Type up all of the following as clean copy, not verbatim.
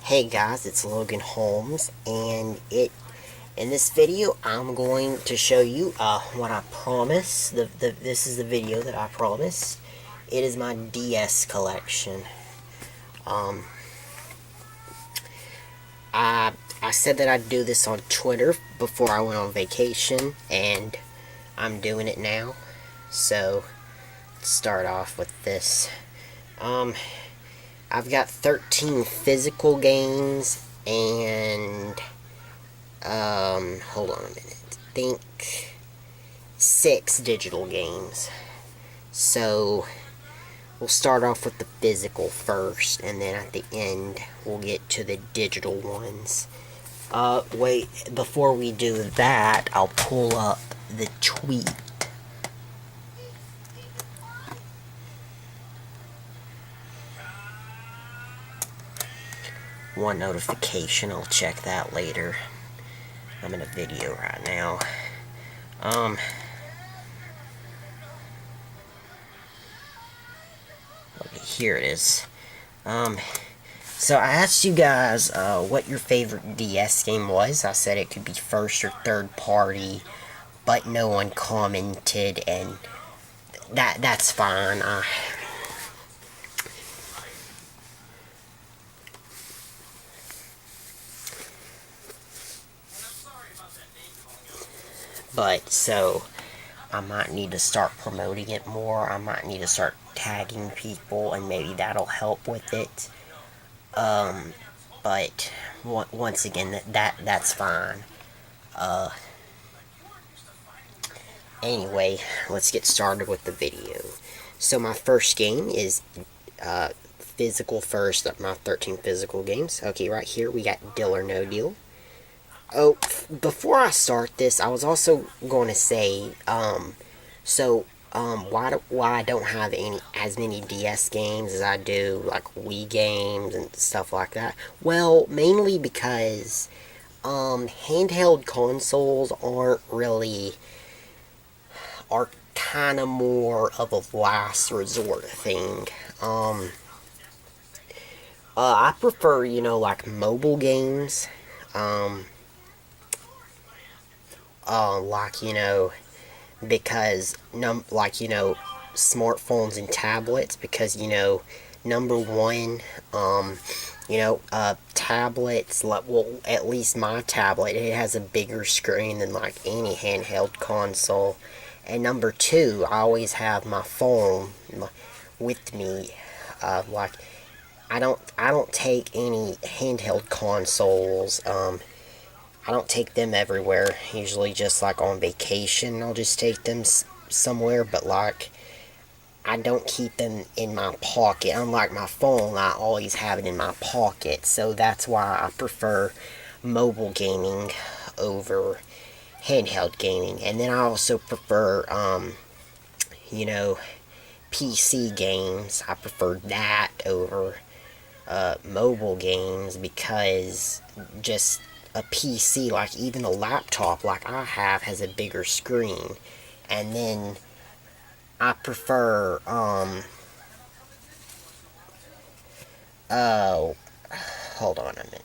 Hey guys, it's Logan Holmes, and in this video I'm going to show you what I promised. This is the video that I promised. It is my DS collection. I said that I'd do this on Twitter before I went on vacation, and I'm doing it now. So let's start off with this. I've got 13 physical games and, hold on a minute, I think 6 digital games. So, we'll start off with the physical first, and then at the end, we'll get to the digital ones. Wait, before we do that, I'll pull up the tweet. One notification, I'll check that later. I'm in a video right now. Okay, here it is. So I asked you guys what your favorite DS game was. I said it could be first or third party, but no one commented, and that's fine. But, so, I might need to start promoting it more. I might need to start tagging people, and maybe that'll help with it. But, once again, that's fine. Anyway, let's get started with the video. So, my first game is, physical first, my 13 physical games. Okay, right here, we got Deal or No Deal. Oh, before I start this, I was also going to say, why I don't have as many DS games as I do, like Wii games and stuff like that? Well, mainly because, handheld consoles are kind of more of a last resort thing. I prefer, like mobile games, because smartphones and tablets, because number one, tablets, well, at least my tablet, it has a bigger screen than like any handheld console. And number two, I always have my phone with me. I don't take any handheld consoles. I don't take them everywhere. Usually just like on vacation, I'll just take them somewhere. But like, I don't keep them in my pocket. Unlike my phone, I always have it in my pocket. So that's why I prefer mobile gaming over handheld gaming. And then I also prefer, PC games. I prefer that over mobile games, because just a PC, like even a laptop like I have, has a bigger screen. And then I prefer, hold on a minute,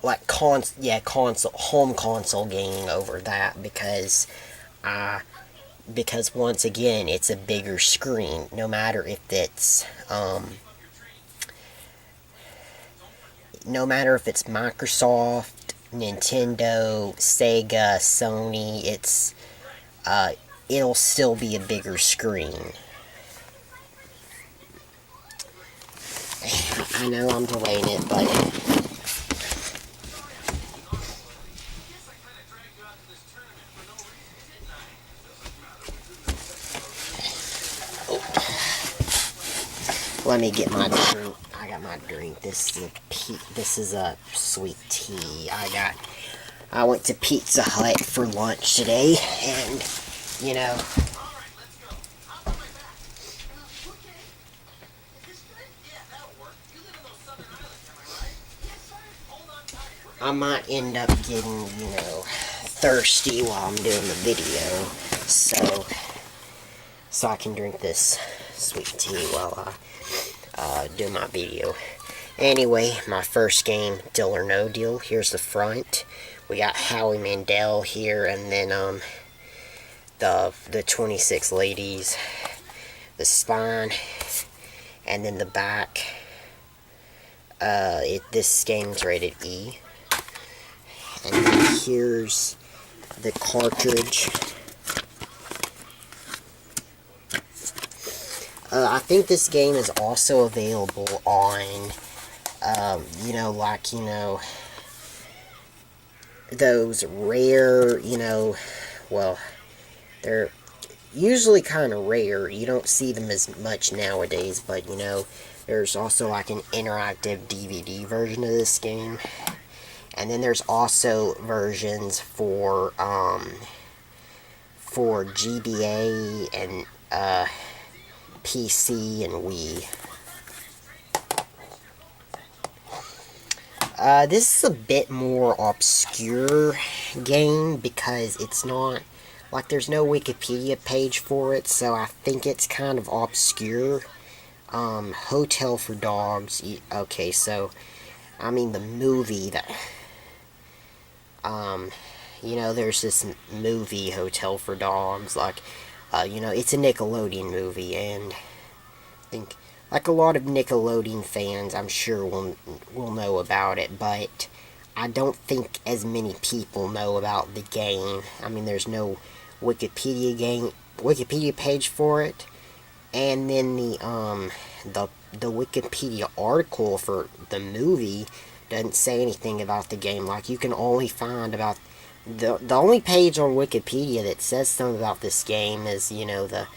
like home console gaming over that, because once again, it's a bigger screen, no matter if it's, Microsoft, Nintendo, Sega, Sony, it'll still be a bigger screen. I know I'm delaying it, but let me get my drink. I got my drink. This is a sweet tea. I went to Pizza Hut for lunch today, and I might end up getting, thirsty while I'm doing the video, so I can drink this sweet tea while I do my video. Anyway, my first game, Deal or No Deal. Here's the front. We got Howie Mandel here, and then the 26 ladies, the spine, and then the back. This game's rated E. And then here's the cartridge. I think this game is also available on, those rare, well, they're usually kind of rare. You don't see them as much nowadays, but, there's also like an interactive DVD version of this game. And then there's also versions for GBA and, PC and Wii. This is a bit more obscure game because it's not, like, there's no Wikipedia page for it, so I think it's kind of obscure. Hotel for Dogs. Okay, so, I mean, the movie that, there's this movie, Hotel for Dogs, like, it's a Nickelodeon movie, and I think, like a lot of Nickelodeon fans, I'm sure will know about it, but I don't think as many people know about the game. I mean, there's no Wikipedia page for it, and then the Wikipedia article for the movie doesn't say anything about the game. Like, you can only find about the only page on Wikipedia that says something about this game is, the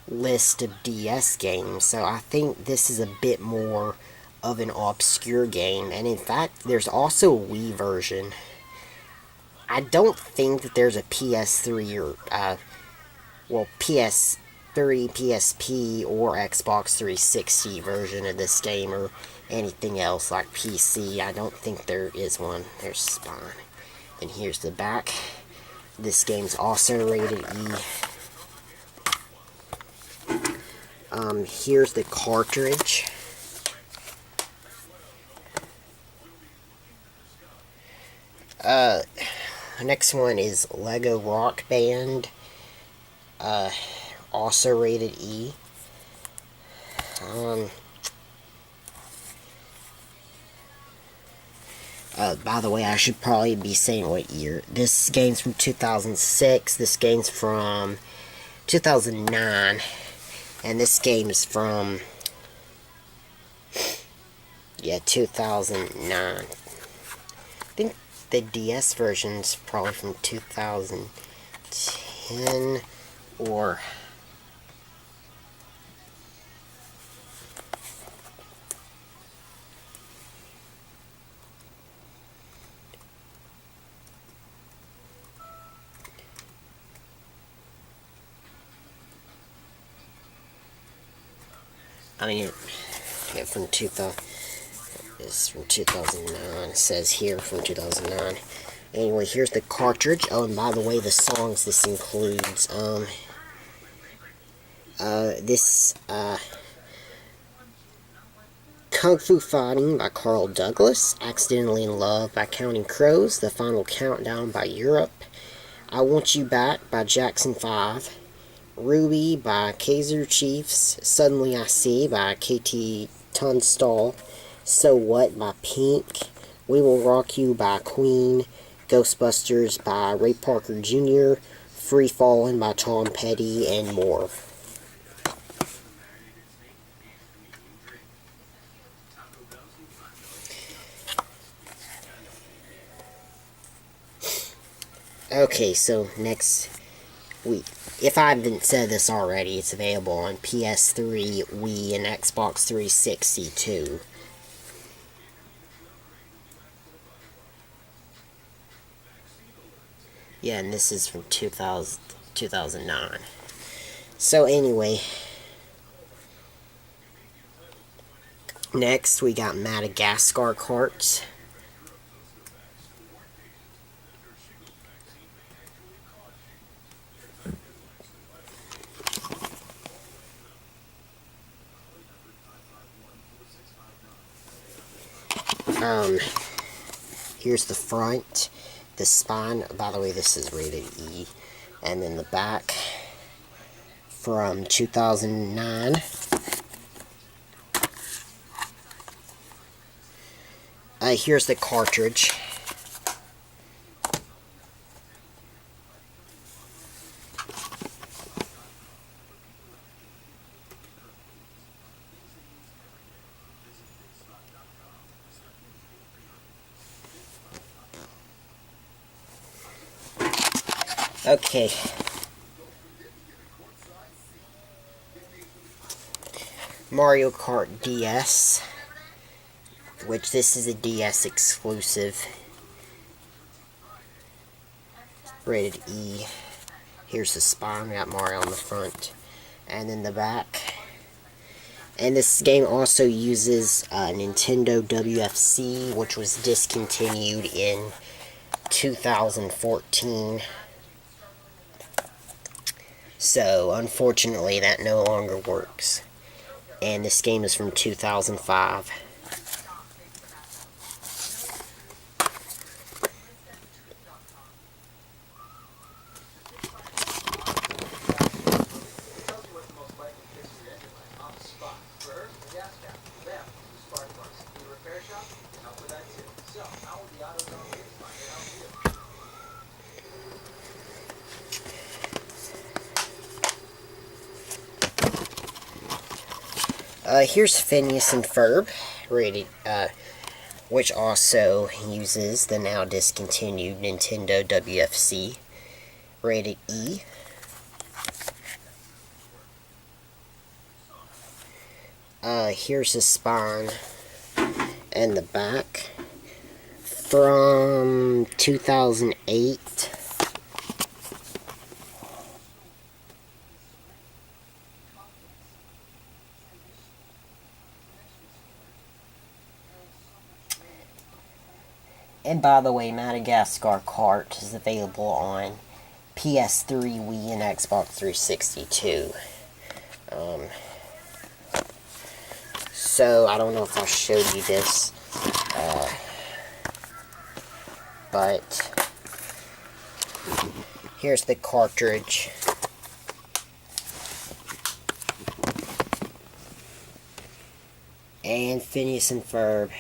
list of DS games. So I think this is a bit more of an obscure game. And in fact, there's also a Wii version. I don't think that there's a PS3 or, PS3, PSP, or Xbox 360 version of this game or anything else like PC. I don't think there is one. There's Spine. And here's the back. This game's also rated E. Here's the cartridge. Next one is Lego Rock Band. Also rated E. By the way, I should probably be saying what year. This game's from 2006. This game's from 2009. And this game is from, 2009. I think the DS version's probably from 2010 or... from 2000, it's from 2009, it says here from 2009. Anyway, here's the cartridge. Oh, and by the way, the songs this includes, Kung Fu Fighting by Carl Douglas, Accidentally in Love by Counting Crows, The Final Countdown by Europe, I Want You Back by Jackson 5, Ruby by Kaiser Chiefs, Suddenly I See by KT Tunstall, So What by Pink, We Will Rock You by Queen, Ghostbusters by Ray Parker Jr., Free Fallin' by Tom Petty, and more. Okay, so next week. If I haven't said this already, it's available on PS3, Wii, and Xbox 360 too. Yeah, and this is from 2009. So anyway, next we got Madagascar carts. Here's the front, the spine. By the way, this is rated E. And then the back from 2009. Here's the cartridge. Okay. Mario Kart DS, which this is a DS exclusive, rated E. Here's the spine, we got Mario on the front, and then the back. And this game also uses Nintendo WFC, which was discontinued in 2014. So, unfortunately, that no longer works. And this game is from 2005. Here's Phineas and Ferb, rated, which also uses the now discontinued Nintendo WFC, rated E. Here's the spine and the back from 2008. And by the way, Madagascar Kart is available on PS3, Wii, and Xbox 360 too. So, I don't know if I showed you this, but here's the cartridge. And Phineas and Ferb.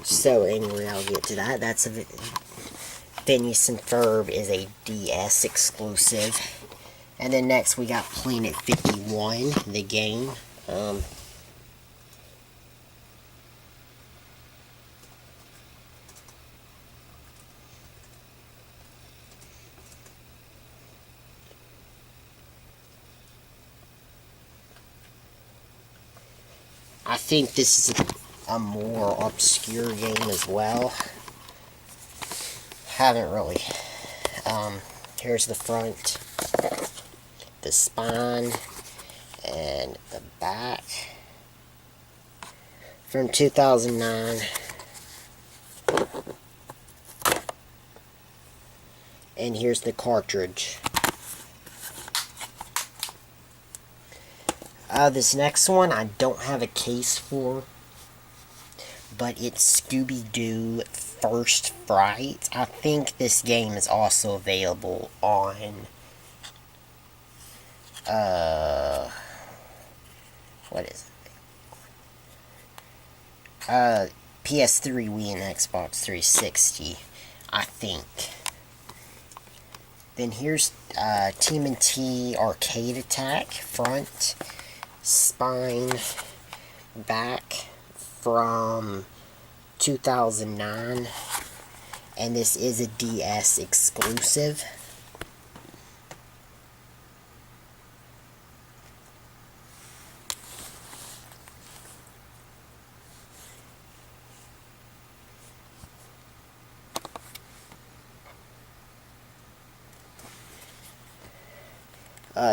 So anyway, I'll get to that. That's a Phineas and Ferb is a DS exclusive. And then next we got Planet 51, the game. I think this is a more obscure game as well. Haven't really. Here's the front, the spine, and the back from 2009. And here's the cartridge. This next one I don't have a case for, but it's Scooby-Doo First Fright. I think this game is also available on what is it? PS3, Wii, and Xbox 360, I think. Then here's TMNT Arcade Attack, front, spine, back from 2009, and this is a DS exclusive.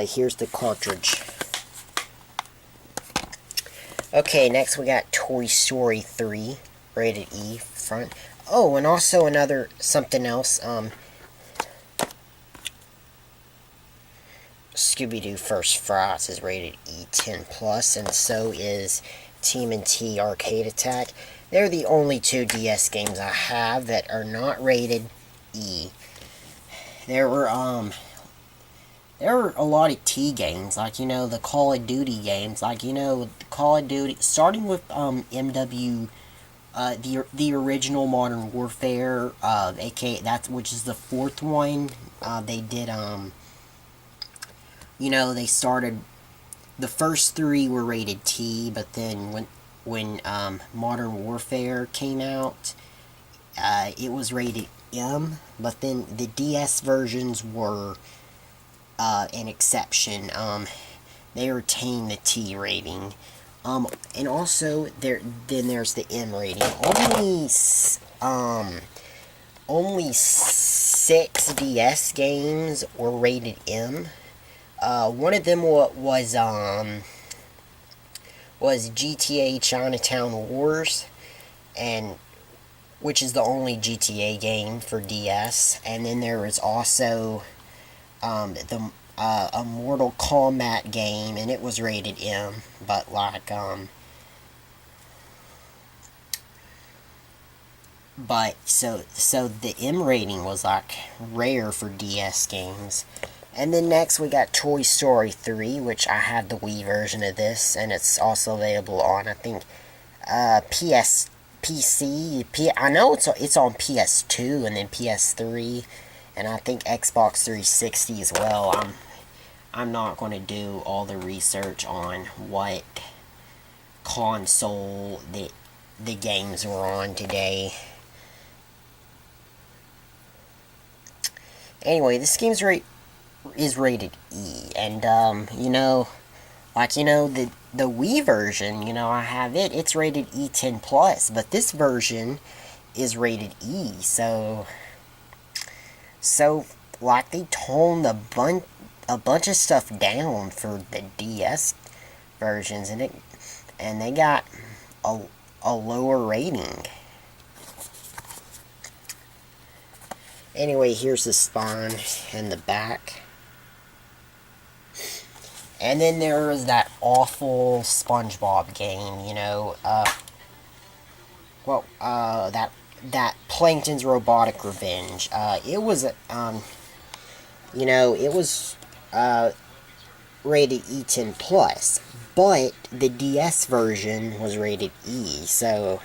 Here's the cartridge. Okay, next we got Toy Story 3, rated E front. Oh, and also another something else. Scooby-Doo First Fries is rated E10 plus, and so is TMNT Arcade Attack. They're the only two DS games I have that are not rated E. There were a lot of T games, like, you know, the Call of Duty games, like, you know, Call of Duty, starting with MW, the original Modern Warfare, aka that, which is the fourth one. They did, you know, they started, the first three were rated T, but then when Modern Warfare came out, it was rated M, but then the DS versions were an exception. They retained the T rating. And also there's the M rating. Only 6 DS games were rated M. One of them was GTA Chinatown Wars, and which is the only GTA game for DS. And then there was also a Mortal Kombat game, and it was rated M, but like but so the M rating was like rare for DS games. And then next we got Toy Story 3, which I have the Wii version of this, and it's also available on, I think, I know it's on PS2 and then PS3, and I think Xbox 360 as well. I'm not going to do all the research on what console the games were on today. Anyway, this game's is rated E, and you know, like, you know, the Wii version, you know, I have it. It's rated E10 plus, but this version is rated E. So like, they toned a bunch of stuff down for the DS versions, and they got a lower rating. Anyway, here's the spine and the back. And then there was that awful SpongeBob game, you know, that Plankton's Robotic Revenge. It was, you know, it was, rated E10 plus, but the DS version was rated E, so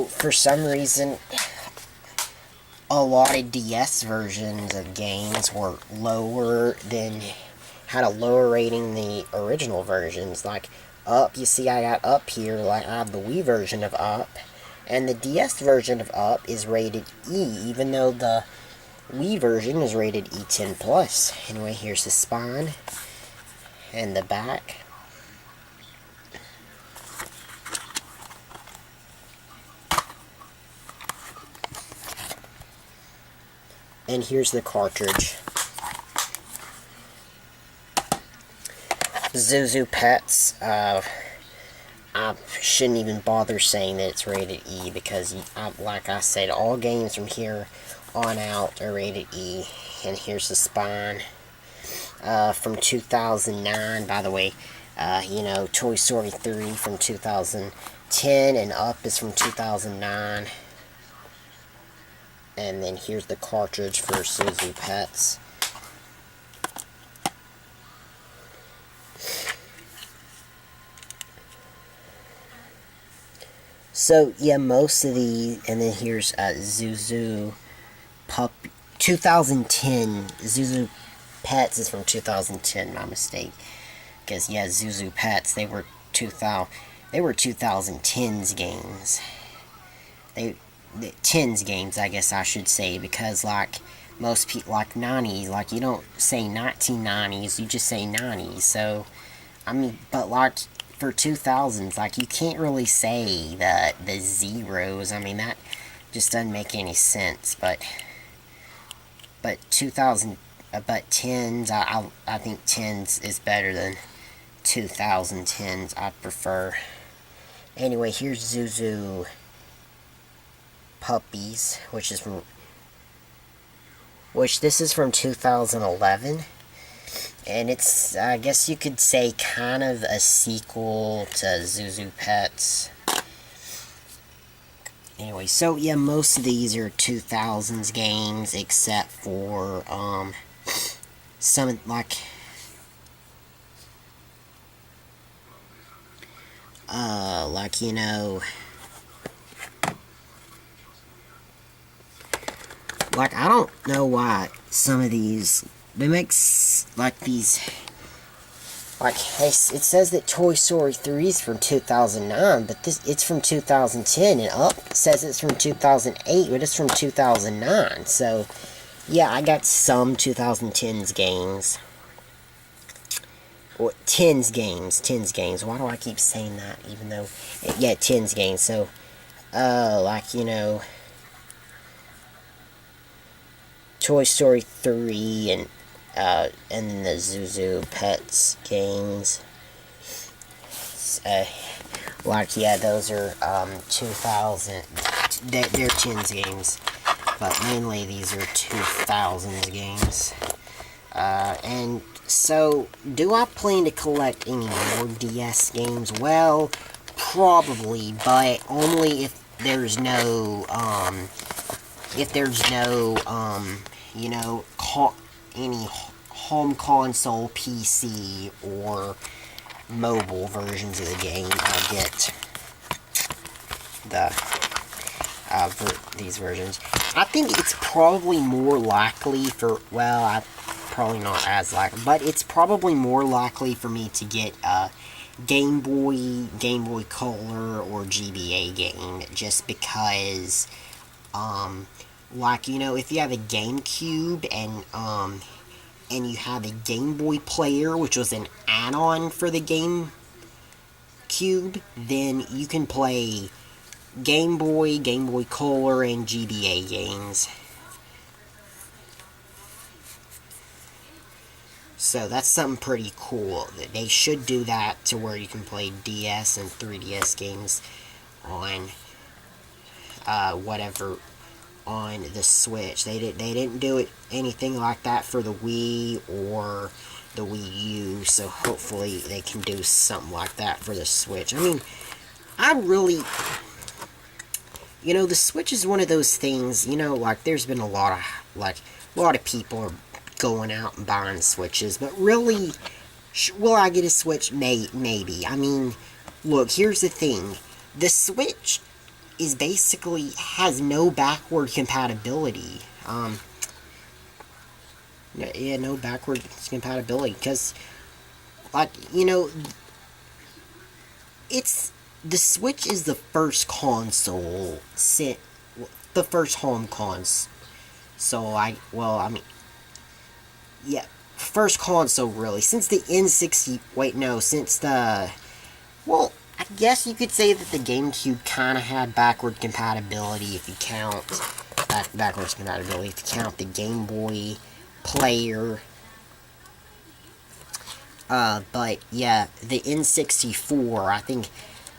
for some reason, a lot of DS versions of games were had a lower rating than the original versions. Like Up, you see I got Up here, like I have the Wii version of Up, and the DS version of Up is rated E, even though the Wii version is rated E10 plus. Anyway, here's the spine and the back. And here's the cartridge. Zuzu Pets. I shouldn't even bother saying that it's rated E, because, like I said, all games from here on out are rated E. And here's the spine. From 2009, by the way. You know, Toy Story 3 from 2010, and Up is from 2009. And then here's the cartridge for Zuzu Pets. So, yeah, most of these, and then here's Zuzu Pup, 2010, Zuzu Pets is from 2010, my mistake. Because, yeah, Zuzu Pets, they were 2010's games. The 10's games, I guess I should say, because, like, most people, like 90s, like, you don't say 1990s, you just say 90s, so, I mean, but, like, for 2000s, like, you can't really say the zeros, I mean, that just doesn't make any sense, but 2000, but 10s, I think 10s is better than 2010s, I prefer. Anyway, here's Zuzu Puppies, which this is from 2011. And it's, I guess you could say, kind of a sequel to Zuzu Pets. Anyway, so yeah, most of these are 2000s games, except for, some, you know, I don't know why some of these, they make, these, it says that Toy Story 3 is from 2009, but it's from 2010, and Up says it's from 2008, but it's from 2009, so, yeah, I got some 2010s games. Or, 10s games, why do I keep saying that, even though, yeah, 10s games, so, you know, Toy Story 3 and the Zuzu Pets games. Yeah, those are 2000. They're 10s games, but mainly these are 2000s games. And so, do I plan to collect any more DS games? Well, probably, but only if there's no you know, any home console, PC, or mobile versions of the game, I'll get these versions. I think it's probably more likely for, well, probably not as likely, but it's probably more likely for me to get a Game Boy Color, or GBA game, just because, you know, if you have a GameCube and you have a Game Boy player, which was an add-on for the GameCube, then you can play Game Boy Color, and GBA games. So that's something pretty cool. They should do that to where you can play DS and 3DS games on whatever, on the Switch. They didn't do anything like that for the Wii or the Wii U, so hopefully they can do something like that for the Switch. I mean, I really, you know, the Switch is one of those things, you know, there's been a lot of people are going out and buying Switches, but really, will I get a Switch? Maybe. I mean, look, here's the thing. The Switch is basically has no backward compatibility. Yeah, no backward compatibility, because, you know, the Switch is the first console, the first home console. So, yeah, first console, really, since the N60, well, I guess you could say that the GameCube kind of had backward compatibility if you count, the Game Boy player, but yeah, the N64, I think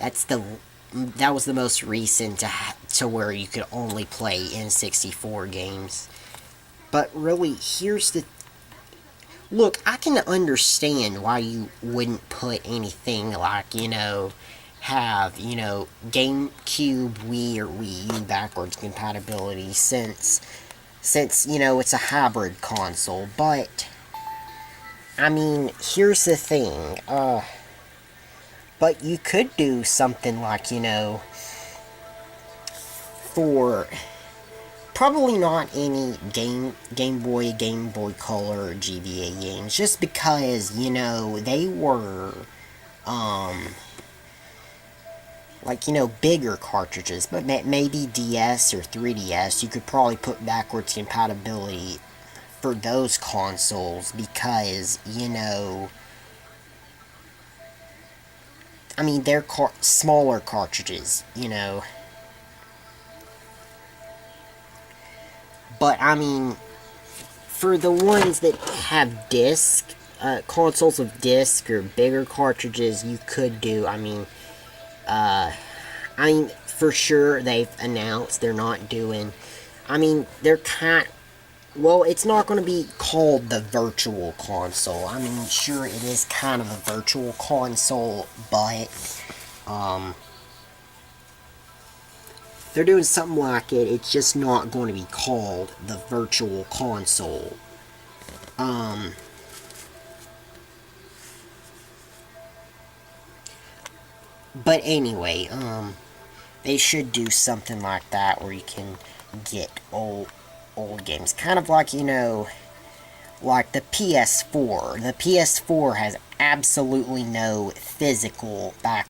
that was the most recent to where you could only play N64 games. But really, look, I can understand why you wouldn't put anything you know, have, you know, GameCube, Wii, or Wii U backwards compatibility, since, you know, it's a hybrid console. But, I mean, here's the thing, but you could do something you know, for probably not any Game Boy Color, or GBA games, just because, you know, they were, you know, bigger cartridges, but maybe DS or 3DS, you could probably put backwards compatibility for those consoles, because, you know, I mean, they're smaller cartridges, you know. But, I mean, for the ones that have disc, consoles with disc or bigger cartridges, you could do, I mean, I mean, for sure they've announced they're not doing. I mean, they're kind. Well, it's not going to be called the Virtual Console. I mean, sure, it is kind of a Virtual Console, but they're doing something like it. It's just not going to be called the Virtual Console. But anyway, they should do something like that where you can get old games. Kind of like, like the PS4. The PS4 has absolutely no physical back